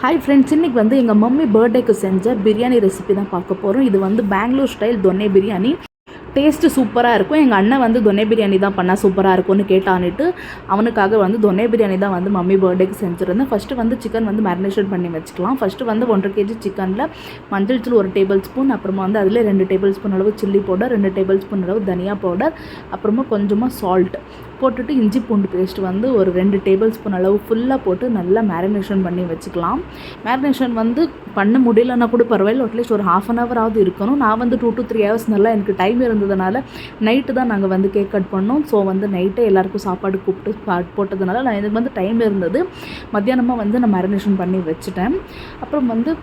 Hi friends, இன்றைக்கி வந்து எங்கள் மம்மி பர்த்டேக்கு செஞ்ச பிரியாணி ரெசிபி தான் பார்க்க போகிறோம். இது வந்து பெங்களூர் ஸ்டைல் தொன்னே பிரியாணி. டேஸ்ட்டு சூப்பராக இருக்கும். எங்கள் அண்ணன் வந்து தொன்னே பிரியாணி தான் பண்ணால் சூப்பராக இருக்கும்னு கேட்டான்னுட்டு அவனுக்காக வந்து தொன்னே பிரியாணி தான் வந்து மம்மி பர்த்டேக்கு செஞ்சுருந்தேன். ஃபஸ்ட்டு வந்து சிக்கன் வந்து மேரினேஷன் பண்ணி வச்சுக்கலாம். ஃபஸ்ட்டு வந்து 1.5 kg சிக்கனில் மஞ்சள் தூள் 1 டேபிள் ஸ்பூன், அப்புறமா வந்து அதில் 2 டேபிள் ஸ்பூன் அளவு சில்லி பவுடர், 2 டேபிள் ஸ்பூன் அளவு தனியா பவுடர், அப்புறமா கொஞ்சமாக சால்ட் போட்டுட்டு இஞ்சி பூண்டு பேஸ்ட் வந்து ஒரு 2 டேபிள் ஸ்பூன் அளவு ஃபுல்லாக போட்டு நல்லா மேரினேஷன் பண்ணி வச்சுக்கலாம். மேரினேஷன் வந்து பண்ண முடியலன்னா கூட பரவாயில்ல, அட்லீஸ்ட் ஒரு 1/2 hour இருக்கணும். நான் வந்து 2 to 3 hours நல்லா எனக்கு டைம் இருந்ததுனால நைட்டு தான் நாங்கள் வந்து கேக் கட் பண்ணோம். ஸோ வந்து நைட்டே எல்லாேருக்கும் சாப்பாடு கூப்பிட்டு போட்டதுனால நான் எனக்கு வந்து டைம் இருந்தது. மத்தியானமாக வந்து நான் மேரினேஷன் பண்ணி வச்சுட்டேன். அப்புறம் வந்து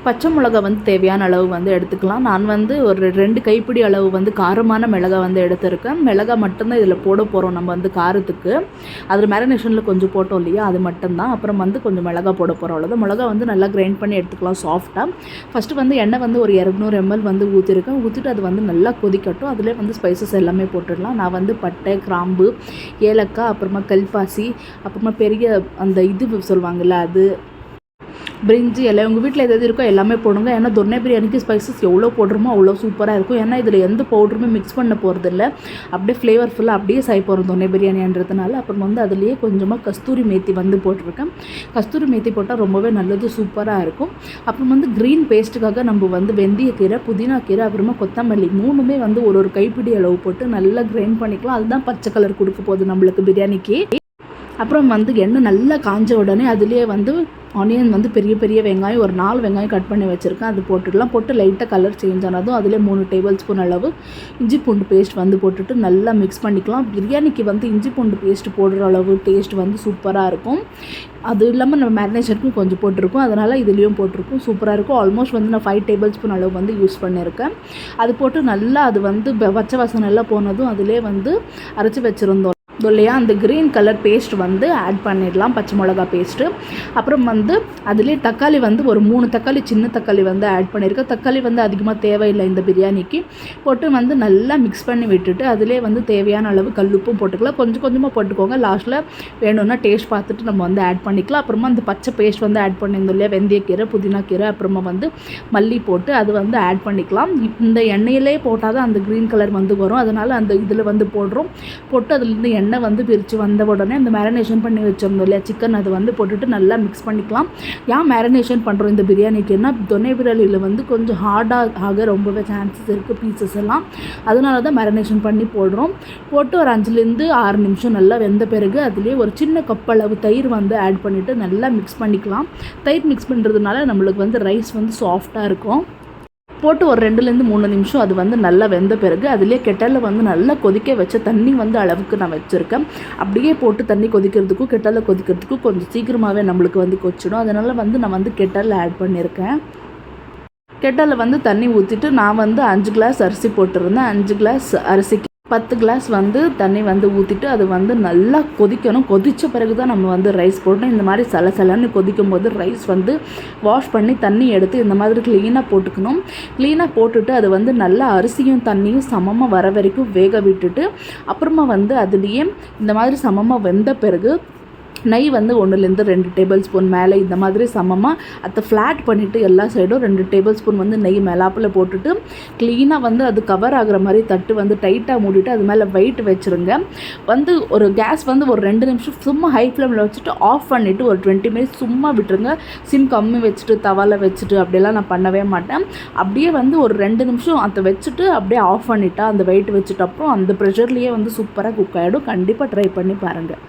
பச்சை மிளகா வந்து தேவையான அளவு வந்து எடுத்துக்கலாம். நான் வந்து ஒரு 2 கைப்பிடி அளவு வந்து காரமான மிளகா வந்து எடுத்துருக்கேன். மிளகா மட்டும்தான் இதில் போட போகிறோம் நம்ம வந்து காரத்துக்கு. அதில் மேரினேஷனில் கொஞ்சம் போட்டோம் இல்லையா, அது மட்டும்தான். அப்புறம் வந்து கொஞ்சம் மிளகா போட போகிறோம், அவ்வளோதான். மிளகா வந்து நல்லா கிரைண்ட் பண்ணி எடுத்துக்கலாம் சாஃப்டாக. ஃபஸ்ட்டு வந்து எண்ணெய் வந்து ஒரு 200 ml வந்து ஊற்றிருக்கேன். ஊற்றிட்டு அது வந்து நல்லா கொதிக்கட்டும். அதிலே வந்து ஸ்பைசஸ் எல்லாமே போட்டுடலாம். நான் வந்து பட்டை, கிராம்பு, ஏலக்காய், அப்புறமா கல்பாசி, அப்புறமா பெரிய அந்த இது சொல்லுவாங்கள்ல, அது பிரிஞ்சி இலை, உங்கள் வீட்டில் எது இருக்கோ எல்லாமே போடுங்க. ஏன்னா தொன்னே பிரியாணிக்கு ஸ்பைசஸ் எவ்வளோ போடுறோமோ அவ்வளோ சூப்பராக இருக்கும். ஏன்னா இதில் எந்த பவுடருமே மிக்ஸ் பண்ண போகிறதில்ல, அப்படியே ஃப்ளேவர்ஃபுல்லாக அப்படியே சாய் போகிறோம் தொன்னே பிரியாணின்றதுனால. அப்புறம் வந்து அதுலேயே கொஞ்சமாக கஸ்தூரி மேத்தி வந்து போட்டிருக்கேன். கஸ்தூரி மேத்தி போட்டால் ரொம்பவே நல்லது, சூப்பராக இருக்கும். அப்புறம் வந்து க்ரீன் பேஸ்ட்டுக்காக நம்ம வந்து வெந்தயக்கீரை, புதினா கீரை, அப்புறமா கொத்தமல்லி 3மே வந்து ஒரு கைப்பிடி அளவு போட்டு நல்லா கிரைண்ட் பண்ணிக்கலாம். அதுதான் பச்சை கலர் கொடுக்க போகுது நம்மளுக்கு பிரியாணிக்கு. அப்புறம் வந்து எண்ணெய் நல்லா காஞ்ச உடனே அதுலேயே வந்து ஆனியன் வந்து பெரிய பெரிய வெங்காயம் ஒரு 4 வெங்காயம் கட் பண்ணி வச்சுருக்கேன், அது போட்டுடலாம். போட்டு லைட்டாக கலர் சேஞ்ச் ஆனதும் அதிலே 3 டேபிள் ஸ்பூன் அளவு இஞ்சி பூண்டு பேஸ்ட் வந்து போட்டுட்டு நல்லா மிக்ஸ் பண்ணிக்கலாம். பிரியாணிக்கு வந்து இஞ்சி பூண்டு பேஸ்ட் போடுற அளவு டேஸ்ட் வந்து சூப்பராக இருக்கும். அது இல்லாமல் நம்ம மேரினேஷனுக்கும் கொஞ்சம் போட்டிருக்கோம், அதனால் இதுலேயும் போட்டிருக்கோம், சூப்பராக இருக்கும். ஆல்மோஸ்ட் வந்து நான் 5 டேபிள் ஸ்பூன் அளவு வந்து யூஸ் பண்ணியிருக்கேன். அது போட்டு நல்லா அது வந்து பச்சை வாசனை எல்லாம் போனதும் அதிலே வந்து அரைச்சி வச்சுருந்தோம் இல்லையா, அந்த க்ரீன் கலர் பேஸ்ட் வந்து ஆட் பண்ணிடலாம், பச்சை மிளகா பேஸ்ட்டு. அப்புறம் வந்து அதுலேயே தக்காளி வந்து ஒரு 3 தக்காளி, சின்ன தக்காளி வந்து ஆட் பண்ணியிருக்கேன். தக்காளி வந்து அதிகமாக தேவையில்லை இந்த பிரியாணிக்கு. போட்டு வந்து நல்லா மிக்ஸ் பண்ணி விட்டுட்டு அதிலே வந்து தேவையான அளவு கல்லுப்பும் போட்டுக்கலாம். கொஞ்சம் கொஞ்சமாக போட்டுக்கோங்க, லாஸ்ட்டில் வேணும்னா டேஸ்ட் பார்த்துட்டு நம்ம வந்து ஆட் பண்ணிக்கலாம். அப்புறமா அந்த பச்சை பேஸ்ட் வந்து ஆட் பண்ணியிருந்தோம் இல்லையா, வெந்தயக்கீரை, புதினா கீரை, அப்புறமா வந்து மல்லி போட்டு அது வந்து ஆட் பண்ணிக்கலாம். இந்த எண்ணெயிலே போட்டால் தான் அந்த க்ரீன் கலர் வந்து வரும், அதனால் அந்த இதில் வந்து போடுறோம். போட்டு அதுலேருந்து எண்ணெய் வந்து பிரித்து வந்த உடனே அந்த மேரினேஷன் பண்ணி வச்சிருந்தோம் இல்லையா சிக்கன், அது வந்து போட்டுட்டு நல்லா மிக்ஸ் பண்ணிக்கலாம். ஏன் மேரினேஷன் பண்ணுறோம் இந்த பிரியாணிக்குன்னா, தொன்னே பிரியாணியில் வந்து கொஞ்சம் ஹார்டாக ஆக ரொம்பவே சான்சஸ் இருக்குது பீசஸ் எல்லாம், அதனால தான் மேரினேஷன் பண்ணி போடுறோம். போட்டு ஒரு 5 to 6 நிமிஷம் நல்லா வெந்த பிறகு அதுலேயே ஒரு சின்ன கப் அளவு தயிர் வந்து ஆட் பண்ணிவிட்டு நல்லா மிக்ஸ் பண்ணிக்கலாம். தயிர் மிக்ஸ் பண்ணுறதுனால நம்மளுக்கு வந்து ரைஸ் வந்து சாஃப்டாக இருக்கும். போட்டு ஒரு 2 to 3 நிமிஷம் அது வந்து நல்லா வெந்த பிறகு அதிலே கெட்டலில் வந்து நல்லா கொதிக்க வச்ச தண்ணி வந்து அளவுக்கு நான் வச்சுருக்கேன். அப்படியே போட்டு தண்ணி கொதிக்கிறதுக்கும் கெட்டலில் கொதிக்கிறதுக்கும் கொஞ்சம் சீக்கிரமாகவே நம்மளுக்கு வந்து கொச்சிடும். அதனால் வந்து நான் வந்து கெட்டலில் ஆட் பண்ணியிருக்கேன். கெட்டலில் வந்து தண்ணி ஊற்றிட்டு நான் வந்து 5 கிளாஸ் அரிசி போட்டிருந்தேன். 5 கிளாஸ் அரிசிக்கு 10 கிளாஸ் வந்து தண்ணி வந்து ஊற்றிட்டு அது வந்து நல்லா கொதிக்கணும். கொதித்த பிறகு தான் நம்ம வந்து ரைஸ் போடணும். இந்த மாதிரி சலசலன்னு கொதிக்கும் போது ரைஸ் வந்து வாஷ் பண்ணி தண்ணி எடுத்து இந்த மாதிரி க்ளீனாக போட்டுக்கணும். க்ளீனாக போட்டுட்டு அது வந்து நல்லா அரிசியும் தண்ணியும் சமமாக வர வரைக்கும் வேக விட்டுட்டு அப்புறமா வந்து அதுலேயே இந்த மாதிரி சமமாக வெந்த பிறகு நெய் வந்து 1 to 2 டேபிள் ஸ்பூன் மேலே இந்த மாதிரி சமமாக அதை ஃப்ளாட் பண்ணிவிட்டு எல்லா சைடும் 2 டேபிள் ஸ்பூன் வந்து நெய் மேலாப்பில் போட்டுட்டு க்ளீனாக வந்து அது கவர் ஆகிற மாதிரி தட்டு வந்து டைட்டாக மூடிட்டு அது மேலே வெயிட் வச்சுருங்க. வந்து ஒரு கேஸ் வந்து ஒரு 2 நிமிஷம் சும்மா ஹை ஃப்ளேமில் வச்சுட்டு ஆஃப் பண்ணிவிட்டு ஒரு 20 minutes சும்மா விட்டுருங்க. சிம் கம்மி வச்சுட்டு தவாவில் வச்சுட்டு அப்படியெல்லாம் நான் பண்ணவே மாட்டேன். அப்படியே வந்து ஒரு 2 நிமிஷம் அதை வச்சுட்டு அப்படியே ஆஃப் பண்ணிட்டா அந்த வெயிட் வச்சுட்டு அப்புறம் அந்த ப்ரெஷர்லேயே வந்து சூப்பராக குக் ஆகிடும். கண்டிப்பாக ட்ரை பண்ணி பாருங்கள்.